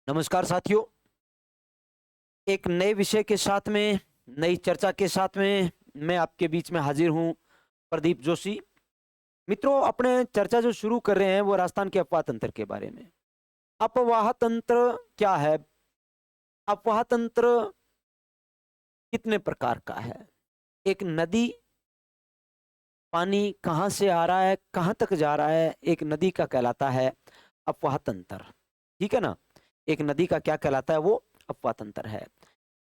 नमस्कार साथियों। एक नए विषय के साथ में, नई चर्चा के साथ में मैं आपके बीच में हाजिर हूँ, प्रदीप जोशी। मित्रों, अपने चर्चा जो शुरू कर रहे हैं वो राजस्थान के अफवाह तंत्र के बारे में। अफवाह तंत्र क्या है? अफवाह तंत्र कितने प्रकार का है? एक नदी, पानी कहाँ से आ रहा है, कहाँ तक जा रहा है, एक नदी का कहलाता है अफवाह तंत्र। ठीक है ना? एक नदी का क्या कहलाता है? वो अफवाह तंत्र है।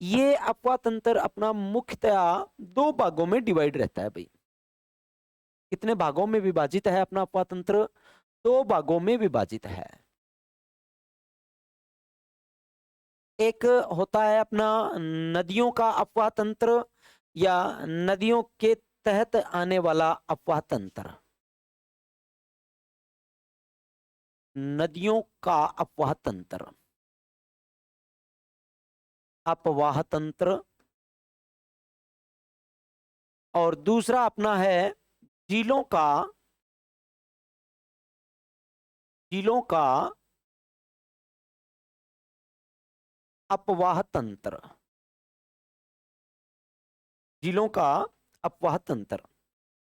ये अफवाह तंत्र अपना मुख्यतया दो भागों में डिवाइड रहता है भाई। कितने भागों में विभाजित है अपना अफवाह तंत्र? दो भागों में विभाजित है। एक होता है अपना नदियों का अफवाह तंत्र, या नदियों के तहत आने वाला अफवाह तंत्र। नदियों का अफवाह तंत्र, अपवाह तंत्र। और दूसरा अपना है झीलों का, झीलों का अपवाह तंत्र। झीलों का अपवाह तंत्र।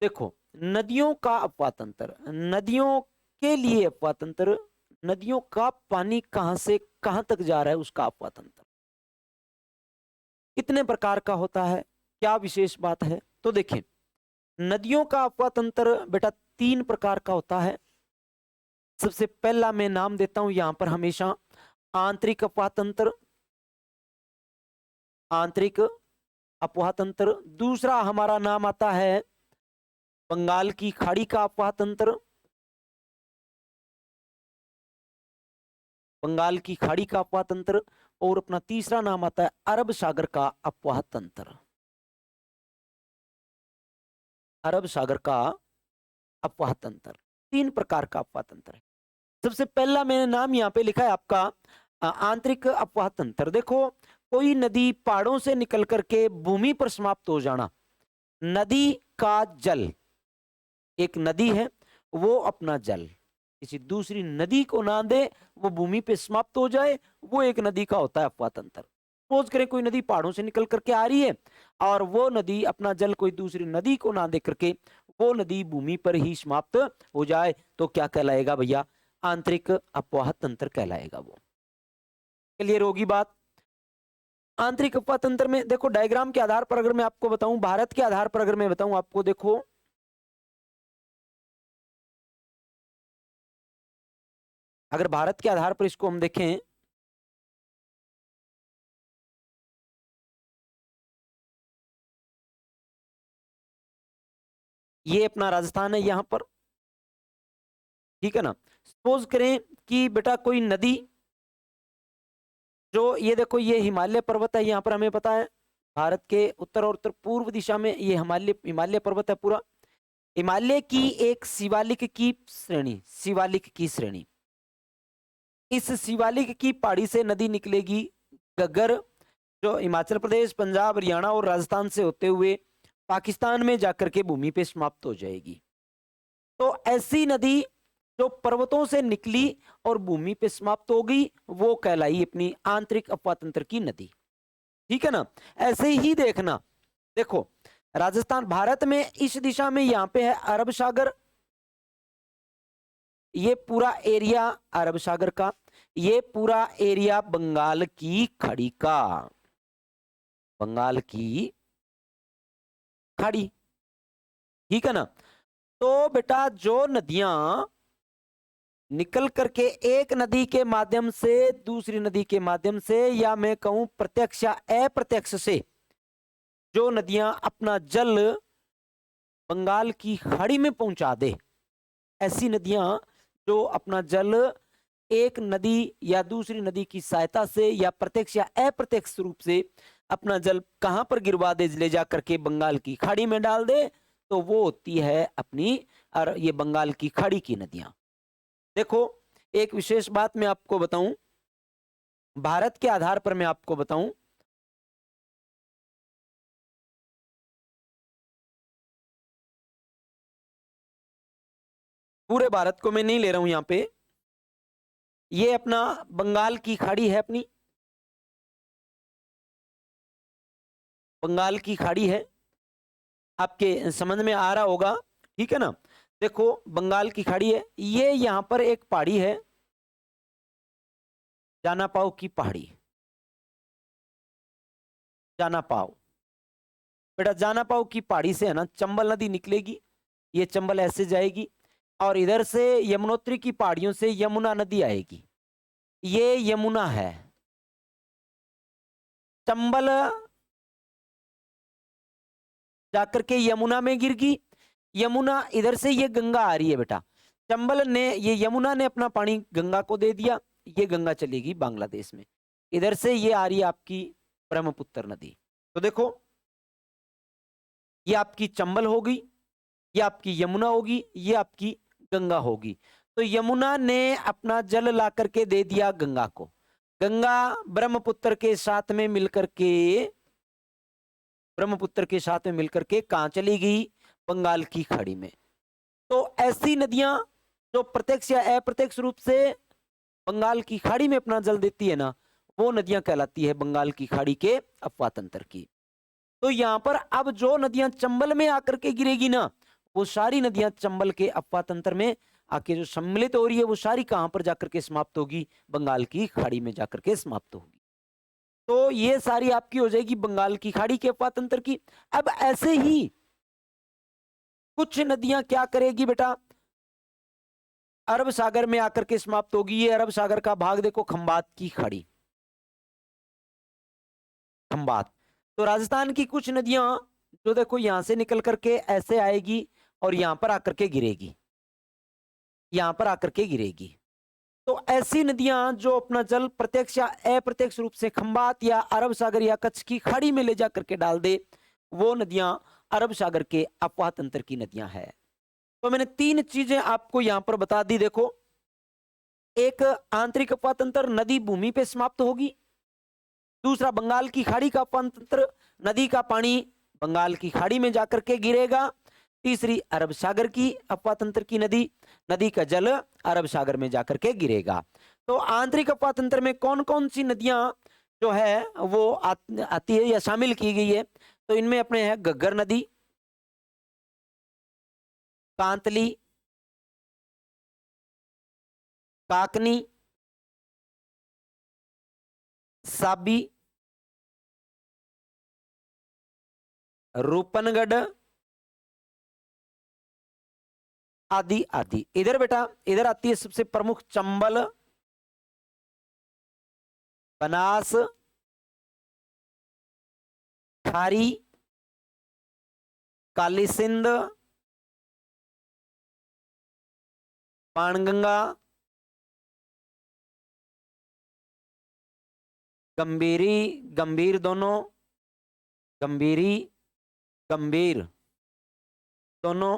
देखो, नदियों का अपवाह तंत्र, नदियों के लिए अपवाह तंत्र, नदियों का पानी कहां से कहां तक जा रहा है उसका अपवाह तंत्र कितने प्रकार का होता है, क्या विशेष बात है? तो देखिए, नदियों का अपवाह तंत्र बेटा तीन प्रकार का होता है। सबसे पहला मैं नाम देता हूं यहां पर हमेशा, आंतरिक अपवाह तंत्र। आंतरिक अपवाह तंत्र। दूसरा हमारा नाम आता है बंगाल की खाड़ी का अपवाह तंत्र। बंगाल की खाड़ी का अपवाह तंत्र। और अपना तीसरा नाम आता है अरब सागर का अपवाह तंत्र। अरब सागर का अपवाह तंत्र। तीन प्रकार का अपवाह तंत्र है। सबसे पहला मैंने नाम यहाँ पे लिखा है आपका आंतरिक अपवाह तंत्र। देखो, कोई नदी पहाड़ों से निकल करके भूमि पर समाप्त हो जाना। नदी का जल, एक नदी है, वो अपना जल किसी दूसरी नदी को ना दे, वो भूमि पे समाप्त हो जाए, वो एक नदी का होता है अपवाह तंत्र। सपोज करें कोई नदी पहाड़ों से निकल करके आ रही है और वो नदी अपना जल कोई दूसरी नदी को ना दे करके वो नदी भूमि पर ही समाप्त हो जाए, तो क्या कहलाएगा भैया? आंतरिक अपवाह तंत्र कहलाएगा वो। क्लियर होगी बात? आंतरिक अपवाह तंत्र में देखो, डायग्राम के आधार पर अगर मैं आपको बताऊं, भारत के आधार पर अगर मैं बताऊं आपको, देखो अगर भारत के आधार पर इसको हम देखें, ये अपना राजस्थान है यहां पर। ठीक है ना? सपोज करें कि बेटा कोई नदी, जो ये देखो ये हिमालय पर्वत है, यहां पर हमें पता है भारत के उत्तर और उत्तर पूर्व दिशा में ये हिमालय हिमालय पर्वत है पूरा। हिमालय की एक शिवालिक की श्रेणी, शिवालिक की श्रेणी, इस शिवालिक की पहाड़ी से नदी निकलेगी गग्गर, जो हिमाचल प्रदेश, पंजाब, हरियाणा और राजस्थान से होते हुए पाकिस्तान में जाकर के भूमि पे समाप्त हो जाएगी। तो ऐसी नदी जो पर्वतों से निकली और भूमि पे समाप्त हो गई, वो कहलाई अपनी आंतरिक अपवाह तंत्र की नदी। ठीक है ना? ऐसे ही देखना, देखो राजस्थान, भारत में इस दिशा में यहां पे है अरब सागर, ये पूरा एरिया अरब सागर का, ये पूरा एरिया बंगाल की खाड़ी का, बंगाल की खाड़ी। ठीक है ना? तो बेटा जो नदियां निकल करके एक नदी के माध्यम से दूसरी नदी के माध्यम से, या मैं कहूं प्रत्यक्ष या अप्रत्यक्ष से, जो नदियां अपना जल बंगाल की खाड़ी में पहुंचा दे, ऐसी नदियां जो अपना जल एक नदी या दूसरी नदी की सहायता से या प्रत्यक्ष या अप्रत्यक्ष रूप से अपना जल कहां पर गिरवा दे, ले जा करके बंगाल की खाड़ी में डाल दे, तो वो होती है अपनी, और ये बंगाल की खाड़ी की नदियां। देखो, एक विशेष बात मैं आपको बताऊं, भारत के आधार पर मैं आपको बताऊं, पूरे भारत को मैं नहीं ले रहा हूं यहां पे, ये अपना बंगाल की खाड़ी है, अपनी बंगाल की खाड़ी है, आपके समझ में आ रहा होगा, ठीक है ना। देखो बंगाल की खाड़ी है, ये यहां पर एक पहाड़ी है, जानापाव की पहाड़ी, जानापाव। बेटा जानापाव की पहाड़ी से है ना चंबल नदी निकलेगी, ये चंबल ऐसे जाएगी और इधर से यमुनोत्री की पहाड़ियों से यमुना नदी आएगी, ये यमुना है। चंबल जाकर के यमुना में गिरगी, यमुना इधर से ये गंगा आ रही है बेटा, चंबल ने ये यमुना ने अपना पानी गंगा को दे दिया, ये गंगा चलेगी बांग्लादेश में, इधर से ये आ रही है आपकी ब्रह्मपुत्र नदी। तो देखो ये आपकी चंबल होगी, ये आपकी यमुना होगी, ये आपकी गंगा होगी। तो यमुना ने अपना जल ला करके दे दिया गंगा को, गंगा ब्रह्मपुत्र के साथ में मिलकर के, ब्रह्मपुत्र के साथ में मिलकर के कहां चली गई, बंगाल की खाड़ी में। तो ऐसी नदियां जो प्रत्यक्ष या अप्रत्यक्ष रूप से बंगाल की खाड़ी में अपना जल देती है ना, वो नदियां कहलाती है बंगाल की खाड़ी के अफवाह तंत्र की। तो यहां पर अब जो नदियां चंबल में आकर के गिरेगी ना, वो सारी नदियां चंबल के अफवाह तंत्र में आके जो सम्मिलित हो रही है, वो सारी कहां पर जाकर के समाप्त होगी, बंगाल की खाड़ी में जाकर के समाप्त होगी। तो ये सारी आपकी हो जाएगी बंगाल की खाड़ी के अफवाह तंत्र की। अब ऐसे ही कुछ नदियां क्या करेगी बेटा, अरब सागर में आकर के समाप्त होगी। ये अरब सागर का भाग देखो, खंबात की खाड़ी, खंबात। तो राजस्थान की कुछ नदियां जो देखो यहां से निकल करके ऐसे आएगी और यहां पर आकर के गिरेगी, यहां पर आकर के गिरेगी। तो ऐसी नदियां जो अपना जल प्रत्यक्ष या अप्रत्यक्ष रूप से खंबात या अरब सागर या कच्छ की खाड़ी में ले जा करके डाल दे, वो नदियां अरब सागर के अफवाह तंत्र की नदियां हैं। तो मैंने तीन चीजें आपको यहां पर बता दी। देखो एक आंतरिक अफवाह तंत्र नदी भूमि पे समाप्त होगी, दूसरा बंगाल की खाड़ी का अफवाह तंत्र नदी का पानी बंगाल की खाड़ी में जाकर के गिरेगा, तीसरी अरब सागर की अफवाह तंत्र की नदी, नदी का जल अरब सागर में जाकर के गिरेगा। तो आंतरिक अफवाह तंत्र में कौन कौन सी नदियां जो है वो आती है या शामिल की गई है, तो इनमें अपने है घग्गर नदी, कांतली, काकनी, साबी, रूपनगढ़ आदि आदि। इधर बेटा इधर आती है सबसे प्रमुख चंबल, बनास, खारी, काली सिंध, पानगंगा, गंभीरी, गंभीर दोनों, गंभीरी गंभीर दोनों,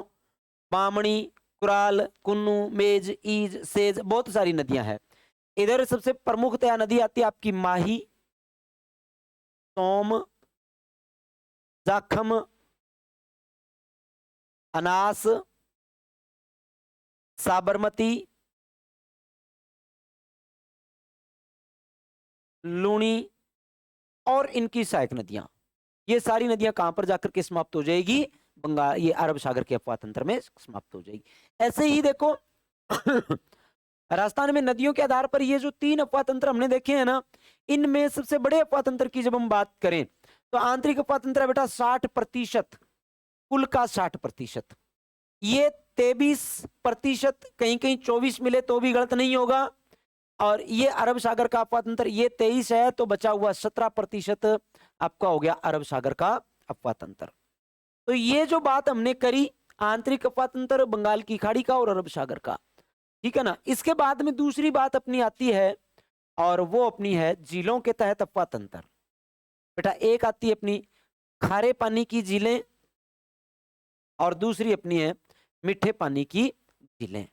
बामणी, कुराल, कुन्नू, मेज, ईज, सेज, बहुत सारी नदियां हैं। इधर सबसे प्रमुखतया नदी आती है आपकी माही, सोम, जाखम, अनास, साबरमती, लूणी और इनकी सहायक नदियां। ये सारी नदियां कहां पर जाकर के समाप्त हो जाएगी, बंगाल ये अरब सागर के अफवाह तंत्र में समाप्त हो जाएगी। ऐसे ही देखो राजस्थान में नदियों के आधार पर ये जो तीन अफवाह तंत्र हमने देखे हैं ना, इनमें सबसे बड़े अफवाह तंत्र की जब हम बात करें तो आंतरिक अफवाह तंत्र बेटा 60%, कुल का 60%। ये 23%, कहीं कहीं 24 मिले तो भी गलत नहीं होगा। और ये अरब सागर का अफवाह तंत्र ये 23 है, तो बचा हुआ 17% आपका हो गया अरब सागर का अफवाह तंत्र। तो ये जो बात हमने करी आंतरिक अफवाह तंत्र बंगाल की खाड़ी का और अरब सागर का, ठीक है ना। इसके बाद में दूसरी बात अपनी आती है और वो अपनी है झीलों के तहत अफवाह तंत्र। बेटा एक आती है अपनी खारे पानी की झीलें और दूसरी अपनी है मीठे पानी की झीलें।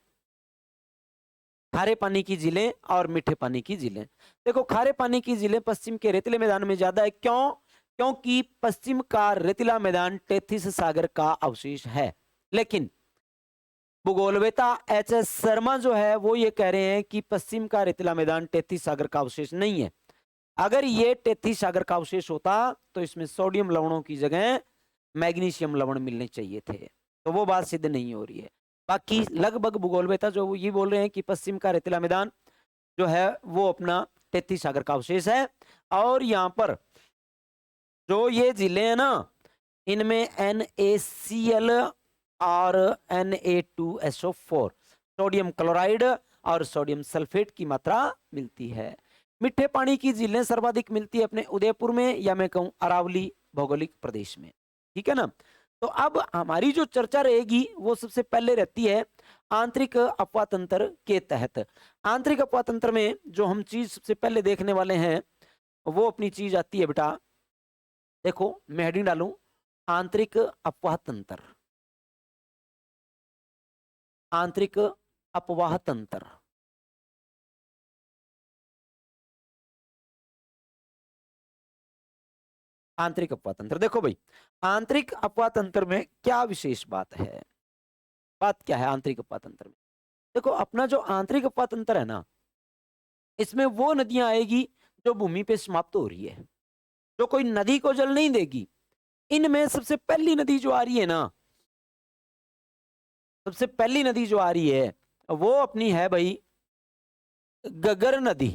खारे पानी की झीलें और मीठे पानी की झीलें। देखो खारे पानी की झीलें पश्चिम के रेतीले मैदान में ज्यादा है, क्यों? क्योंकि पश्चिम का रेतीला मैदान टेथिस सागर का अवशेष है। लेकिन भूगोलवेता एच.एस. शर्मा जो है वो ये कह रहे हैं कि पश्चिम का रेतीला मैदान टेथी सागर का अवशेष नहीं है। अगर ये टेथी सागर का अवशेष होता तो इसमें सोडियम लवणों की जगह मैग्नीशियम लवण मिलने चाहिए थे, तो वो बात सिद्ध नहीं हो रही है। बाकी लगभग भूगोलवेता जो वो ये बोल रहे हैं कि पश्चिम का रेतीला मैदान जो है वो अपना टेथी सागर का अवशेष है। और यहाँ पर जो ये जिले हैं ना, इनमें NaCl और Na2SO4 सोडियम क्लोराइड और सोडियम सल्फेट की मात्रा मिलती है। मीठे पानी की झीलें सर्वाधिक मिलती है अपने उदयपुर में, या मैं कहूं अरावली भौगोलिक प्रदेश में। ठीक है ना। तो अब हमारी जो चर्चा रहेगी वो सबसे पहले रहती है आंतरिक अपवाह तंत्र के तहत। आंतरिक अपवाह तंत्र में जो हम चीज सबसे पहले देखने वाले हैं वो अपनी चीज आती है बेटा, देखो मैं हेडिंग डालूं आंतरिक अपवाह तंत्र। आंतरिक अपवाह तंत्र, आंतरिक अपवाह तंत्र। देखो भाई, आंतरिक अपवाह तंत्र में क्या विशेष बात है, बात क्या है आंतरिक अपवाह तंत्र में। देखो अपना जो आंतरिक अपवाह तंत्र है ना, इसमें वो नदियां आएगी जो भूमि पे समाप्त हो रही है, जो कोई नदी को जल नहीं देगी। इनमें सबसे पहली नदी जो आ रही है ना, सबसे पहली नदी जो आ रही है वो अपनी है भाई गगर नदी।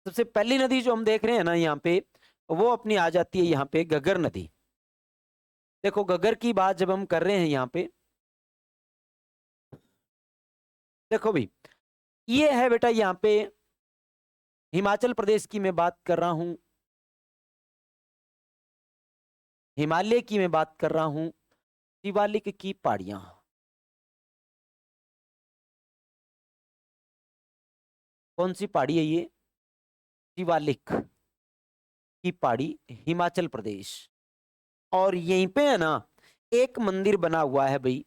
सबसे पहली नदी जो हम देख रहे हैं ना यहाँ पे, वो अपनी आ जाती है यहाँ पे गगर नदी। देखो गगर की बात जब हम कर रहे हैं यहाँ पे, देखो भाई ये है बेटा यहाँ पे हिमाचल प्रदेश की मैं बात कर रहा हूं, हिमालय की मैं बात कर रहा हूं, शिवालिक की पहाड़ियां। कौन सी पहाड़ी है ये, शिवालिक की पहाड़ी, हिमाचल प्रदेश। और यहीं पे है ना एक मंदिर बना हुआ है भाई,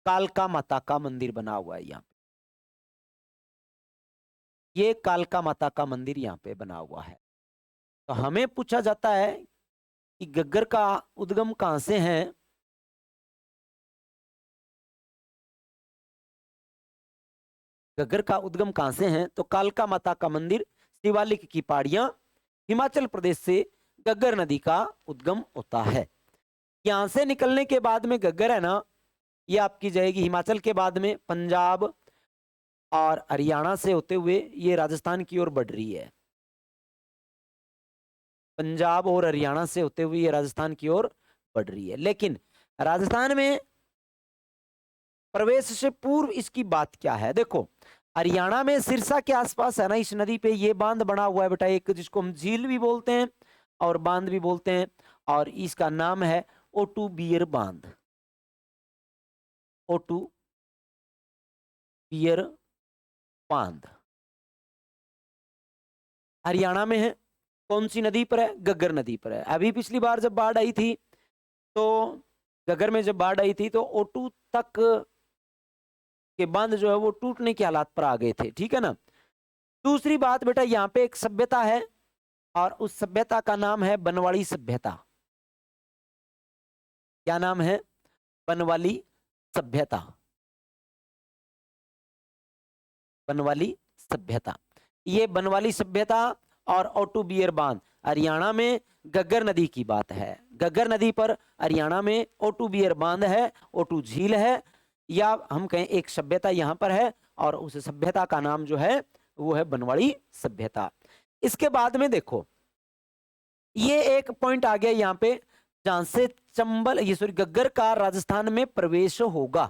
कालका माता का मंदिर बना हुआ है यहाँ पे। ये कालका माता का मंदिर यहाँ पे बना हुआ है। तो हमें पूछा जाता है कि गग्गर का उद्गम कहां से है। गग्गर का उद्गम कहां से है, तो कालका माता का मंदिर, शिवालिक की पहाड़ियां, हिमाचल प्रदेश से गग्गर नदी का उद्गम होता है। यहां से निकलने के बाद में गग्गर है ना, ये आपकी जाएगी हिमाचल के बाद में पंजाब और हरियाणा से होते हुए ये राजस्थान की ओर बढ़ रही है। पंजाब और हरियाणा से होते हुए ये राजस्थान की ओर बढ़ रही है। लेकिन राजस्थान में प्रवेश से पूर्व इसकी बात क्या है, देखो हरियाणा में सिरसा के आसपास है ना, इस नदी पे ये बांध बना हुआ है बेटा, एक जिसको हम झील भी बोलते हैं और बांध भी बोलते हैं, और इसका नाम है ओटू बियर बांध। ओटू बियर बांध हरियाणा में है। कौन सी नदी पर है, गग्गर नदी पर है। अभी पिछली बार जब बाढ़ आई थी तो गग्गर में जब बाढ़ आई थी तो ओटू तक के बांध जो है वो टूटने के हालात पर आ गए थे। ठीक है ना। दूसरी बात बेटा, यहाँ पे एक सभ्यता है और उस सभ्यता का नाम है बनवाड़ी सभ्यता। क्या नाम है, बनवाली सभ्यता। बनवाली सभ्यता, ये बनवाली सभ्यता और ओटू बियर बांध हरियाणा में गग्गर नदी की बात है। गग्गर नदी पर हरियाणा में ओटू बियर बांध है, ओटू झील है, या हम कहें एक सभ्यता यहाँ पर है और उस सभ्यता का नाम जो है वो है बनवाड़ी सभ्यता। इसके बाद में देखो ये एक पॉइंट आ गया यहाँ पे, जहां से चंबल ये सॉरी गग्गर का राजस्थान में प्रवेश होगा।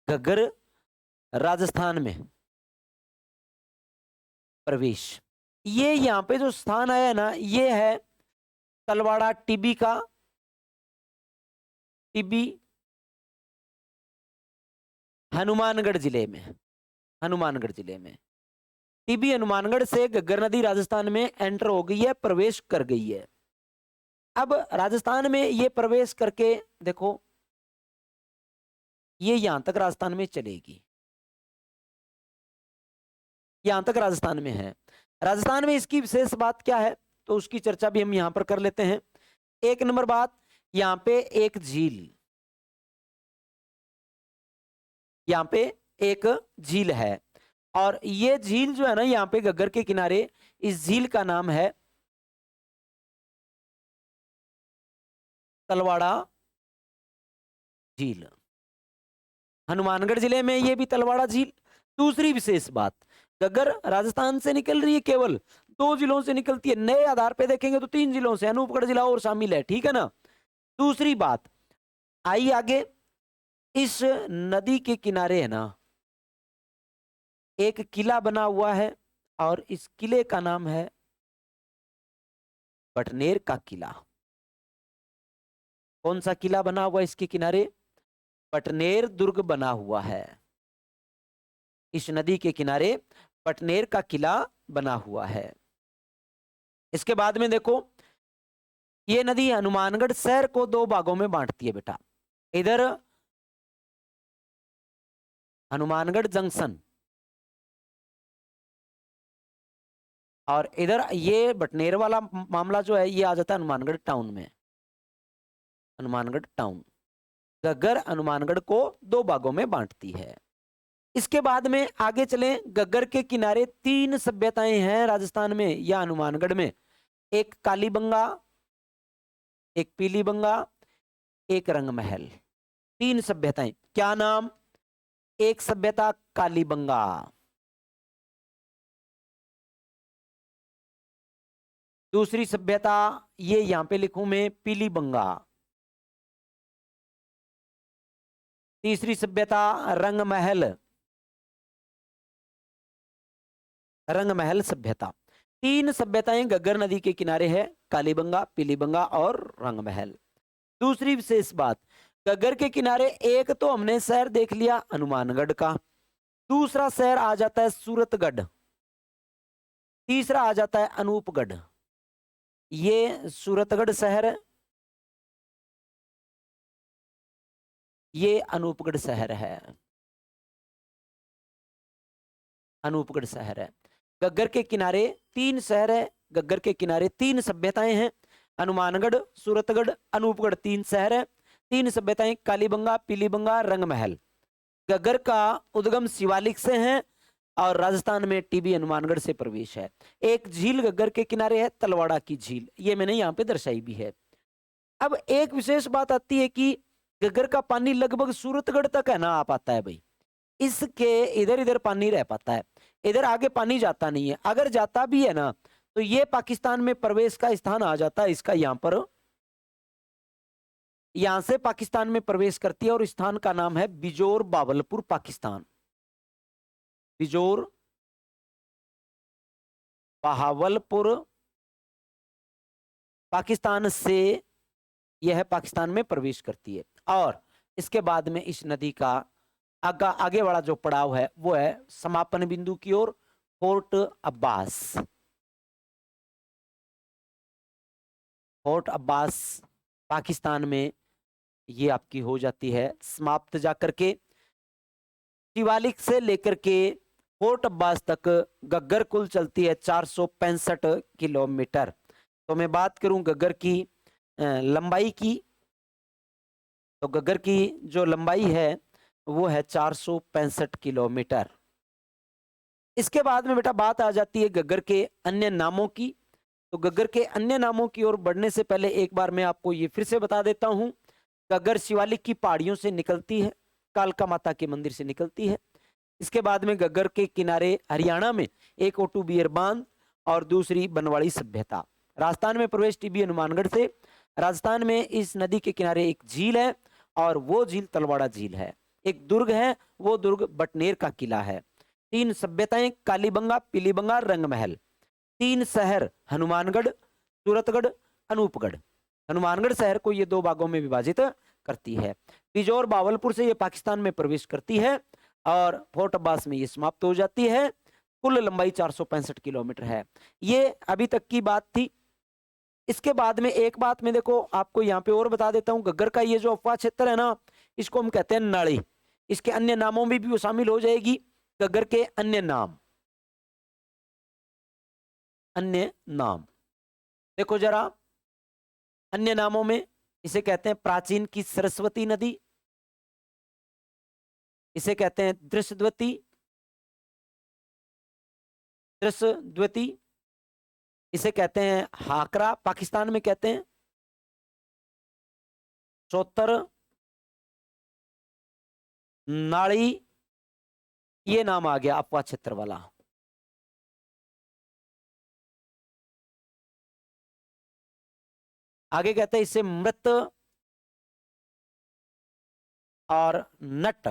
गग्गर राजस्थान में प्रवेश, ये यहाँ पे जो स्थान आया ना ये है तलवाड़ा टिब्बी का, टिब्बी हनुमानगढ़ जिले में, हनुमानगढ़ जिले में टिब्बी हनुमानगढ़ से गग्गर नदी राजस्थान में एंटर हो गई है, प्रवेश कर गई है। अब राजस्थान में ये प्रवेश करके देखो ये यहां तक राजस्थान में चलेगी। यहां तक राजस्थान में है। राजस्थान में इसकी विशेष बात क्या है, तो उसकी चर्चा भी हम यहां पर कर लेते हैं। एक नंबर बात, यहां पे एक झील, यहां पे एक झील है, और ये झील जो है ना यहाँ पे घग्गर के किनारे, इस झील का नाम है तलवाड़ा झील। हनुमानगढ़ जिले में ये भी तलवाड़ा झील। दूसरी विशेष बात, घग्गर राजस्थान से निकल रही है, केवल 2 जिलों से निकलती है। नए आधार पे देखेंगे तो 3 जिलों से, अनूपगढ़ जिला और शामिल है, ठीक है ना। दूसरी बात, आई आगे, इस नदी के किनारे है ना एक किला बना हुआ है, और इस किले का नाम है बटनेर का किला। कौन सा किला बना हुआ इसके किनारे? पटनेर दुर्ग बना हुआ है। इस नदी के किनारे पटनेर का किला बना हुआ है। इसके बाद में देखो, ये नदी हनुमानगढ़ शहर को 2 भागों में बांटती है बेटा। इधर हनुमानगढ़ जंक्शन, और इधर ये बटनेर वाला मामला जो है ये आ जाता है हनुमानगढ़ टाउन में। हनुमानगढ़ टाउन घग्गर हनुमानगढ़ को 2 भागों में बांटती है। इसके बाद में आगे चलें, घग्गर के किनारे 3 सभ्यताएं हैं राजस्थान में या हनुमानगढ़ में। एक कालीबंगा, एक पीलीबंगा, एक रंगमहल। 3 सभ्यताएं, क्या नाम? एक सभ्यता कालीबंगा, दूसरी सभ्यता ये यहां पे लिखूं मैं पीलीबंगा, तीसरी सभ्यता रंगमहल, रंगमहल सभ्यता। 3 सभ्यताएं घग्गर नदी के किनारे है, कालीबंगा, पीलीबंगा और रंगमहल। दूसरी विशेष बात, घग्गर के किनारे एक तो हमने शहर देख लिया हनुमानगढ़ का, दूसरा शहर आ जाता है सूरतगढ़, तीसरा आ जाता है अनूपगढ़। ये सूरतगढ़ शहर, ये अनूपगढ़ शहर है, अनूपगढ़ शहर है। घग्गर के किनारे 3 शहर है, घग्गर के किनारे 3 सभ्यताएं हैं, हनुमानगढ़, सूरतगढ़, अनूपगढ़, 3 शहर है, 3 सभ्यताएं, कालीबंगा, पीलीबंगा, रंगमहल। घग्गर का उद्गम शिवालिक से है, और राजस्थान में टीबी हनुमानगढ़ से प्रवेश है। एक झील घग्गर के किनारे है, तलवाड़ा की झील, ये मैंने यहाँ पे दर्शाई भी है। अब एक विशेष बात आती है कि घग्गर का पानी लगभग सूरतगढ़ तक है ना आ पाता है भाई, इसके इधर इधर पानी रह पाता है, इधर आगे पानी जाता नहीं है। अगर जाता भी है ना तो ये पाकिस्तान में प्रवेश का स्थान आ जाता है इसका, यहां पर, यहां से पाकिस्तान में प्रवेश करती है, और स्थान का नाम है बिजोर बावलपुर, पाकिस्तान। बिजोर बहावलपुर, पाकिस्तान से यह पाकिस्तान में प्रवेश करती है। और इसके बाद में इस नदी का आगे वाला जो पड़ाव है वो है समापन बिंदु की ओर, फोर्ट अब्बास। फोर्ट अब्बास पाकिस्तान में ये आपकी हो जाती है समाप्त, जाकर के शिवालिक से लेकर के फोर्ट अब्बास तक घग्गर कुल चलती है 465 किलोमीटर। तो मैं बात करूं घग्गर की लंबाई की, तो घग्गर की जो लंबाई है वो है 465 किलोमीटर। इसके बाद में बेटा बात आ जाती है घग्गर के अन्य नामों की। तो घग्गर के अन्य नामों की ओर बढ़ने से पहले एक बार मैं आपको ये फिर से बता देता हूं। घग्गर शिवालिक की पहाड़ियों से निकलती है, कालका माता के मंदिर से निकलती है। इसके बाद में घग्गर के किनारे हरियाणा में एक ओटू बियर बांध और दूसरी बनवाड़ी सभ्यता। राजस्थान में प्रवेश टीबी हनुमानगढ़ से। राजस्थान में इस नदी के किनारे एक झील है, और वो झील तलवाड़ा झील है। एक दुर्ग है, वो दुर्ग बटनेर का किला है। 3 सभ्यताएं, कालीबंगा, पीलीबंगा, रंगमहल। 3 शहर, हनुमानगढ़, सूरतगढ़, अनूपगढ़। हनुमानगढ़ शहर को ये 2 भागों में विभाजित करती है। बिजोर बावलपुर से ये पाकिस्तान में प्रवेश करती है, और फोर्ट अब्बास में ये समाप्त हो जाती है। कुल लंबाई 465 किलोमीटर है। ये अभी तक की बात थी। इसके बाद में एक बात मैं देखो आपको यहाँ पे और बता देता हूँ। घग्गर का ये जो अफवाह क्षेत्र है ना, इसको हम कहते हैं नाड़ी। इसके अन्य नामों में भी वो शामिल हो जाएगी, घग्गर के अन्य नाम। अन्य नाम। देखो जरा, अन्य नामों में इसे कहते हैं प्राचीन की सरस्वती नदी, इसे कहते हैं दृश्यद्वती, दृश्यद्वती, इसे कहते हैं हाकरा, पाकिस्तान में कहते हैं चौतर, नाड़ी, ये नाम आ गया अपवा क्षेत्र वाला। आगे कहते हैं इसे मृत और नट,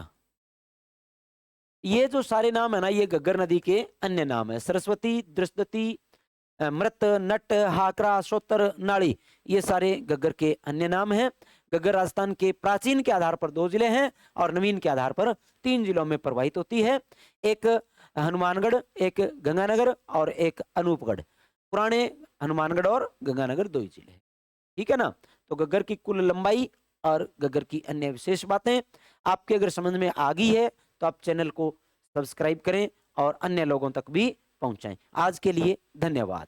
ये जो सारे नाम है ना, ये घग्गर नदी के अन्य नाम है। सरस्वती, दृष्टि, मृत, नट, हाकरा, सोतर, नाड़ी, ये सारे घग्गर के अन्य नाम हैं। घग्गर राजस्थान के प्राचीन के आधार पर 2 जिले हैं और नवीन के आधार पर 3 जिलों में प्रवाहित होती है। एक हनुमानगढ़, एक गंगानगर और एक अनूपगढ़। पुराने हनुमानगढ़ और गंगानगर 2 ही जिले हैं, ठीक है ना। तो घग्गर की कुल लंबाई और घग्गर की अन्य विशेष बातें आपके अगर समझ में आ गई है तो आप चैनल को सब्सक्राइब करें और अन्य लोगों तक भी पहुंचाएं। आज के लिए धन्यवाद।